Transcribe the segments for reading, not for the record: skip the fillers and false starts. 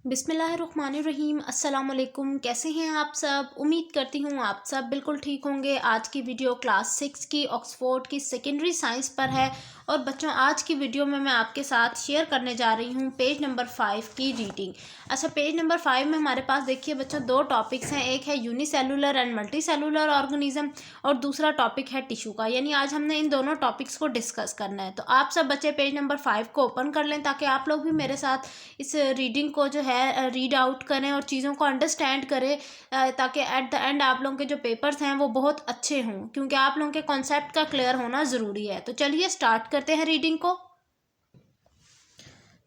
बिस्मिल्लाहिर्रहमानिर्रहीम। अस्सलाम वालेकुम। कैसे हैं आप सब? उम्मीद करती हूँ आप सब बिल्कुल ठीक होंगे। आज की वीडियो क्लास 6 की ऑक्सफोर्ड की सेकेंडरी साइंस पर है। और बच्चों, आज की वीडियो में मैं आपके साथ शेयर करने जा रही हूँ पेज नंबर 5 की रीडिंग। अच्छा, पेज नंबर 5 में हमारे पास देखिए बच्चों, दो टॉपिक्स हैं। एक है unicellular and multi cellular organism और दूसरा टॉपिक है टिश्यू का। यानी आज हमने इन दोनों टॉपिक्स को डिस्कस करना है। तो आप सब बच्चे पेज नंबर 5 को ओपन कर लें ताकि आप लोग भी मेरे साथ इस रीडिंग को जो है रीड आउट करें और चीज़ों को अंडरस्टैंड करें, ताकि एट द एंड आप लोगों के जो पेपर्स हैं वो बहुत अच्छे हों, क्योंकि आप लोगों के कॉन्सेप्ट का क्लियर होना ज़रूरी है। तो चलिए स्टार्ट करते हैं रीडिंग को।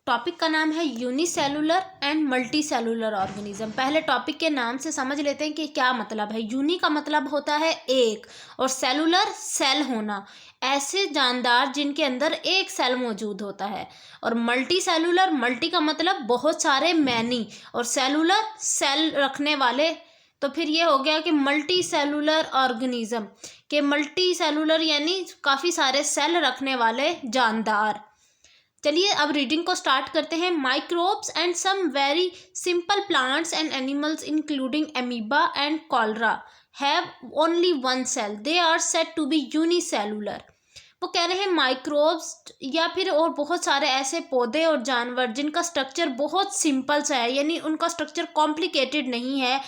टॉपिक का नाम है unicellular and multi cellular organism. पहले टॉपिक के नाम से समझ लेते हैं कि क्या मतलब है। यूनि का मतलब होता है एक, और सेलुलर सेल होना, ऐसे जानदार जिनके अंदर एक सेल मौजूद होता है। और मल्टी सेलुलर, मल्टी का मतलब बहुत सारे, मैनी, और सेलुलर सेल रखने वाले। तो फिर ये हो गया कि मल्टी सेलुलर ऑर्गेनिज्म के मल्टी सेलुलर यानी काफ़ी सारे सेल रखने वाले जानदार। चलिए अब रीडिंग को स्टार्ट करते हैं। Microbes and some very simple plants and animals including amoeba and cholera have only one cell, they are said to be unicellular. वो कह रहे हैं माइक्रोब्स या फिर और बहुत सारे ऐसे पौधे और जानवर जिनका स्ट्रक्चर बहुत सिंपल सा है, यानी उनका स्ट्रक्चर कॉम्प्लिकेटेड नहीं है,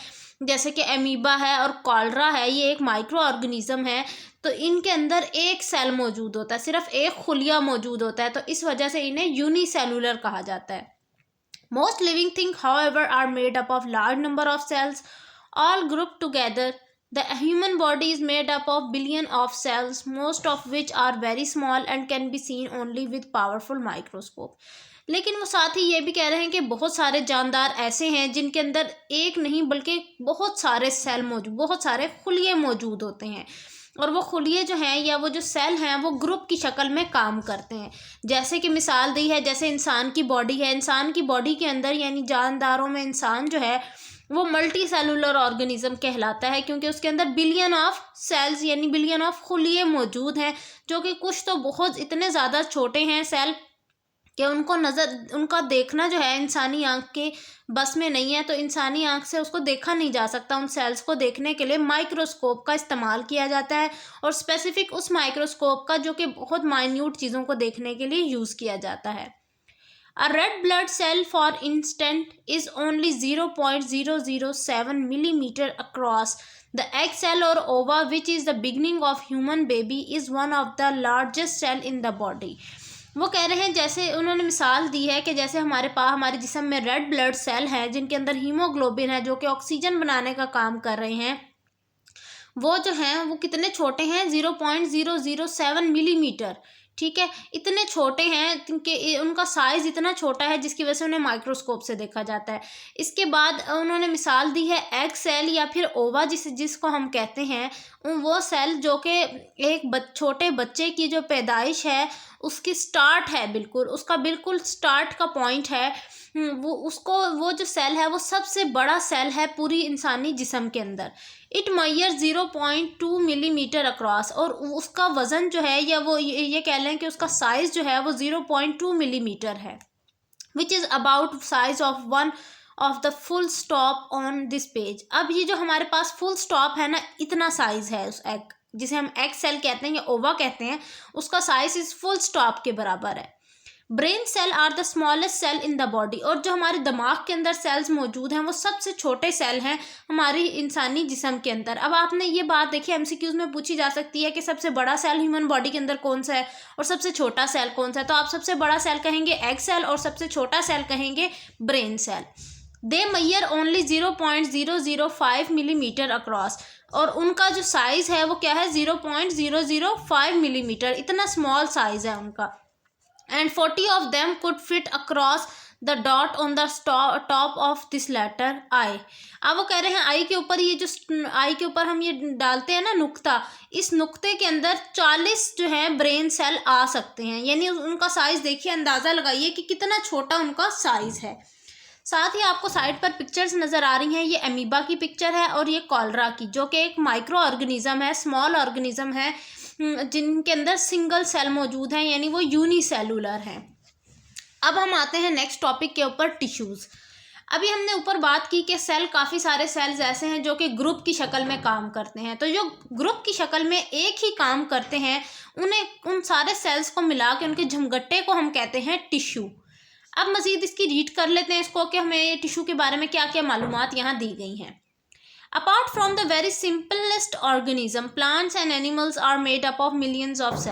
जैसे कि एमीबा है और कॉलरा है, ये एक माइक्रो ऑर्गेनिज्म है। तो इनके अंदर एक सेल मौजूद होता है, सिर्फ एक खुलिया मौजूद होता है, तो इस वजह से इन्हें यूनिसेलुलर कहा जाता है। Most living thing however are made up of large number of cells all group together. The human body is made up of billion of cells, most of which are very small and can be seen only with powerful microscope. लेकिन वो साथ ही ये भी कह रहे हैं कि बहुत सारे जानदार ऐसे हैं जिनके अंदर एक नहीं बल्कि बहुत सारे सेल मौजूद, बहुत सारे खुलिये मौजूद होते हैं। और वो खुलिये जो हैं या वो जो सेल हैं वो ग्रुप की शक्ल में काम करते हैं। जैसे कि मिसाल दी है, जैसे इंसान की बॉडी है, इंसान की बॉडी के अंदर यानी जानदारों में इंसान जो है वो मल्टी सेलुलर ऑर्गेनिज्म कहलाता है, क्योंकि उसके अंदर बिलियन ऑफ सेल्स यानी बिलियन ऑफ खुलिये मौजूद हैं, जो कि कुछ तो बहुत इतने ज़्यादा छोटे हैं सेल कि उनका देखना जो है इंसानी आँख के बस में नहीं है। तो इंसानी आँख से उसको देखा नहीं जा सकता। उन सेल्स को देखने के लिए माइक्रोस्कोप का इस्तेमाल किया जाता है, और स्पेसिफिक उस माइक्रोस्कोप का जो कि बहुत माइन्यूट चीज़ों को देखने के लिए यूज़ किया जाता है। A red blood cell, for instance, is only 0.007 millimeter across. The egg cell or ova, which is the beginning of human baby, is one of the largest cell in the body. वो कह रहे हैं, जैसे उन्होंने मिसाल दी है कि जैसे हमारे जिस्म में रेड ब्लड सेल हैं जिनके अंदर हीमोग्लोबिन है जो कि ऑक्सीजन बनाने का काम कर रहे हैं, वो जो हैं वो कितने छोटे हैं, 0.007 मिलीमीटर। ठीक है, इतने छोटे हैं कि उनका साइज़ इतना छोटा है जिसकी वजह से उन्हें माइक्रोस्कोप से देखा जाता है। इसके बाद उन्होंने मिसाल दी है एग सेल या फिर ओवा, जिसको हम कहते हैं, वो सेल जो कि एक छोटे बच्चे की जो पैदाइश है उसकी स्टार्ट है, उसका बिल्कुल स्टार्ट का पॉइंट है। वो जो सेल है वो सबसे बड़ा सेल है पूरी इंसानी जिस्म के अंदर। इट मयर 0.2 मिलीमीटर अक्रॉस, और उसका वज़न जो है या वो ये कह लें कि उसका साइज़ जो है वो 0.2 मिलीमीटर है, which is about size of one of the full stop on this page. अब ये जो हमारे पास फुल स्टॉप है ना, इतना साइज़ है उस एग, जिसे हम एग सेल कहते हैं या ओवा कहते हैं, उसका साइज़ इस फुल स्टॉप के बराबर है। Brain cell are the smallest cell in the body, और जो हमारे दिमाग के अंदर सेल्स मौजूद हैं वो सबसे छोटे सेल हैं हमारी इंसानी जिस्म के अंदर। अब आपने ये बात देखी, एमसीक्यूज में पूछी जा सकती है कि सबसे बड़ा सेल ह्यूमन बॉडी के अंदर कौन सा है और सबसे छोटा सेल कौन सा है। तो आप सबसे बड़ा सेल कहेंगे एग सेल और सबसे छोटा सेल कहेंगे ब्रेन सेल। दे मयर ओनली 0.005 मिलीमीटर अक्रॉस, और उनका जो साइज़ है वो क्या है, 0.005 मिलीमीटर, इतना स्मॉल साइज़ है उनका। And 40 of them could fit across the dot on the top of this letter I. अब वो कह रहे हैं आई के ऊपर, ये जो आई के ऊपर हम ये डालते हैं ना नुक्ता, इस नुक्ते के अंदर 40 जो है ब्रेन सेल आ सकते हैं। यानी उनका साइज़ देखिए, अंदाज़ा लगाइए कि कितना छोटा उनका साइज़ है। साथ ही आपको साइड पर पिक्चर्स नज़र आ रही हैं, ये अमीबा की पिक्चर है और ये कॉलरा की, जो कि एक माइक्रो ऑर्गेनिज्म है, स्मॉल ऑर्गेनिज्म है, जिनके अंदर सिंगल सेल मौजूद हैं, यानी वो यूनिसेलुलर हैं। अब हम आते हैं नेक्स्ट टॉपिक के ऊपर, टिश्यूज़। अभी हमने ऊपर बात की कि सेल, काफ़ी सारे सेल्स ऐसे हैं जो कि ग्रुप की शक्ल में काम करते हैं। तो जो ग्रुप की शक्ल में एक ही काम करते हैं, उन्हें, उन सारे सेल्स को मिला के उनके झमगट्टे को हम कहते हैं टिश्यू। अब मज़ीद इसकी रीड कर लेते हैं इसको कि हमें ये टिश्यू के बारे में क्या क्या मालूमात यहाँ दी गई हैं। Apart from the very simplest organism, plants and animals are made up of millions of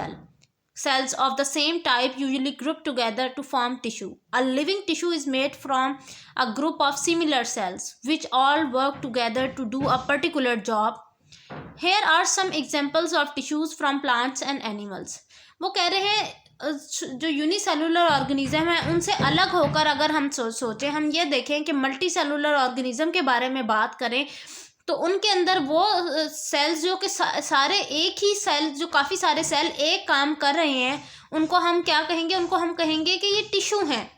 cells of the same type usually grouped together to form tissue. A living tissue is made from a group of similar cells which all work together to do a particular job. Here are some examples of tissues from plants and animals. वो कह रहे हैं जो unicellular organism है उनसे अलग होकर अगर हम सोचें, हम ये देखें कि मल्टी सेलुलर ऑर्गेनिज्म के बारे में बात करें, तो उनके अंदर वो सेल्स जो कि सारे एक ही सेल, जो काफ़ी सारे सेल एक काम कर रहे हैं, उनको हम क्या कहेंगे? उनको हम कहेंगे कि ये टिश्यू हैं।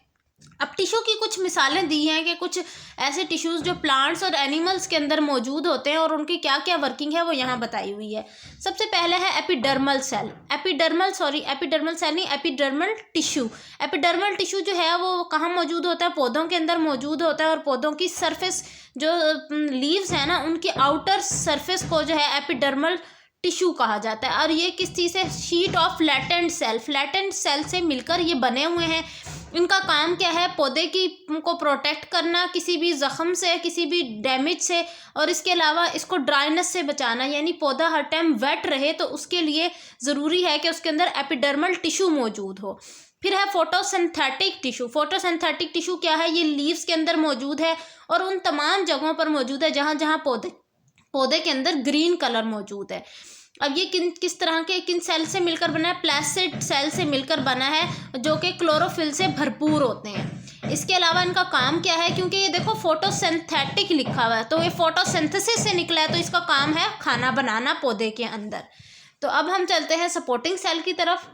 अब टिश्यू की कुछ मिसालें दी हैं कि कुछ ऐसे टिश्यूज़ जो प्लांट्स और एनिमल्स के अंदर मौजूद होते हैं और उनकी क्या क्या वर्किंग है वो यहाँ बताई हुई है। सबसे पहले है एपिडर्मल सेल। एपिडर्मल सेल नहीं, एपिडर्मल टिश्यू। एपिडर्मल टिश्यू जो है वो कहाँ मौजूद होता है? पौधों के अंदर मौजूद होता है, और पौधों की सरफेस, जो लीव्स हैं ना, उनकी आउटर सरफेस को जो है एपिडर्मल टिश्यू कहा जाता है। और ये किस चीज़ से? शीट ऑफ फ्लैटेंड सेल से मिलकर ये बने हुए हैं। इनका काम क्या है? पौधे की को प्रोटेक्ट करना किसी भी ज़ख़म से, किसी भी डैमेज से, और इसके अलावा इसको ड्राइनेस से बचाना, यानी पौधा हर टाइम वेट रहे, तो उसके लिए ज़रूरी है कि उसके अंदर एपिडर्मल टिश्यू मौजूद हो। फिर है फोटोसिंथेटिक टिश्यू। फोटोसिंथेटिक टिश्यू क्या है? ये लीव्स के अंदर मौजूद है और उन तमाम जगहों पर मौजूद है जहाँ जहाँ पौधे के अंदर ग्रीन कलर मौजूद है। अब ये किस तरह के, किन सेल से मिलकर बना है? प्लास्टिड सेल से मिलकर बना है, जो कि क्लोरोफिल से भरपूर होते हैं। इसके अलावा इनका काम क्या है? क्योंकि ये देखो फोटोसिंथेटिक लिखा हुआ है, तो ये फोटोसिंथेसिस से निकला है, तो इसका काम है खाना बनाना पौधे के अंदर। तो अब हम चलते हैं सपोर्टिंग सेल की तरफ।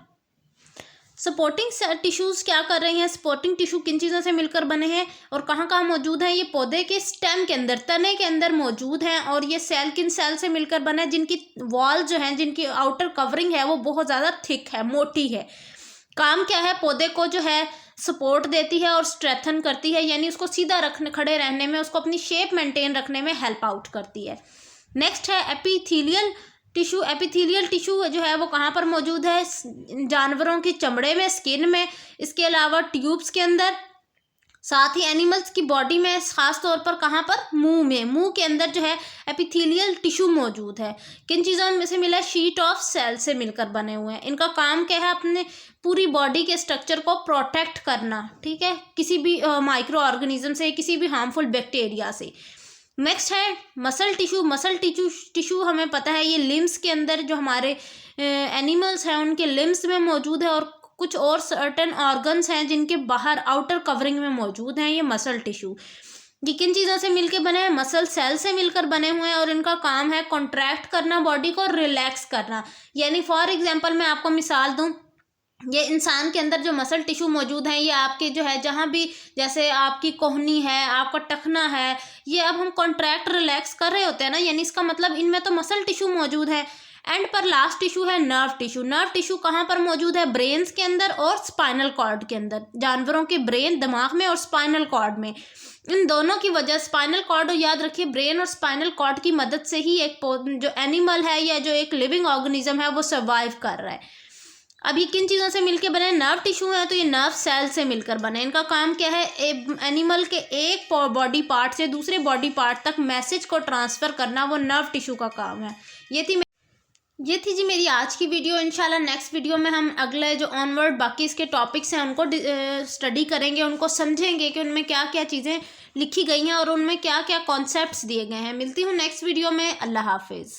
सपोर्टिंग टिश्यूज़ क्या कर रही हैं? सपोर्टिंग टिश्यू किन चीज़ों से मिलकर बने हैं और कहाँ कहाँ मौजूद हैं? ये पौधे के स्टेम के अंदर, तने के अंदर मौजूद हैं। और ये सेल किन सेल से मिलकर बने हैं? जिनकी वॉल जो है, जिनकी आउटर कवरिंग है वो बहुत ज़्यादा थिक है, मोटी है। काम क्या है? पौधे को जो है सपोर्ट देती है और स्ट्रेथन करती है, यानी उसको सीधा रखने, खड़े रहने में, उसको अपनी शेप मेंटेन रखने में हेल्प आउट करती है। नेक्स्ट है एपिथेलियल टिश्यू। एपिथेलियल टिश्यू जो है वो कहाँ पर मौजूद है? जानवरों की चमड़े में, स्किन में, इसके अलावा ट्यूब्स के अंदर, साथ ही एनिमल्स की बॉडी में, ख़ास तौर पर कहाँ पर? मुंह में। मुंह के अंदर जो है एपिथेलियल टिश्यू मौजूद है। किन चीज़ों में से मिला? शीट ऑफ सेल से मिलकर बने हुए हैं। इनका काम क्या है? अपने पूरी बॉडी के स्ट्रक्चर को प्रोटेक्ट करना, ठीक है, किसी भी माइक्रो ऑर्गेनिज्म से, किसी भी हार्मफुल बैक्टीरिया से। नेक्स्ट है मसल टिश्यू हमें पता है ये लिम्स के अंदर, जो हमारे एनिमल्स हैं उनके लिम्स में मौजूद है, और कुछ और सर्टेन ऑर्गन्स हैं जिनके बाहर आउटर कवरिंग में मौजूद हैं ये मसल टिश्यू। ये किन चीज़ों से मिलकर बने हैं? मसल सेल से मिलकर बने हुए हैं, और इनका काम है कॉन्ट्रैक्ट करना बॉडी को, रिलैक्स करना। यानी फॉर एग्जांपल मैं आपको मिसाल दूं, ये इंसान के अंदर जो मसल टिश्यू मौजूद हैं, ये आपके जो है जहाँ भी, जैसे आपकी कोहनी है, आपका टखना है, ये अब हम कॉन्ट्रैक्ट रिलैक्स कर रहे होते हैं ना, यानी इसका मतलब इनमें तो मसल टिश्यू मौजूद है। एंड पर लास्ट टिश्यू है नर्व टिश्यू। नर्व टिश्यू कहाँ पर मौजूद है? ब्रेन्स के अंदर और स्पाइनल कॉर्ड के अंदर। जानवरों के ब्रेन, दिमाग में, और स्पाइनल कॉर्ड में, इन दोनों की वजह, स्पाइनल कॉर्ड, याद रखिए, ब्रेन और स्पाइनल कॉर्ड की मदद से ही एक जो एनिमल है या जो एक लिविंग ऑर्गेनिज्म है वो सर्वाइव कर रहा है। अब ये किन चीज़ों से मिलकर बने? नर्व टिश्यू है, तो ये नर्व सेल से मिलकर बने। इनका काम क्या है? एनिमल के एक बॉडी पार्ट से दूसरे बॉडी पार्ट तक मैसेज को ट्रांसफ़र करना, वो नर्व टिश्यू का काम है। ये थी जी मेरी आज की वीडियो। इंशाल्लाह नेक्स्ट वीडियो में हम अगले जो ऑनवर्ड बाकी इसके टॉपिक्स हैं उनको स्टडी करेंगे, उनको समझेंगे कि उनमें क्या क्या चीज़ें लिखी गई हैं और उनमें क्या क्या कॉन्सेप्ट्स दिए गए हैं। मिलती हूँ नेक्स्ट वीडियो में। अल्लाह हाफिज़।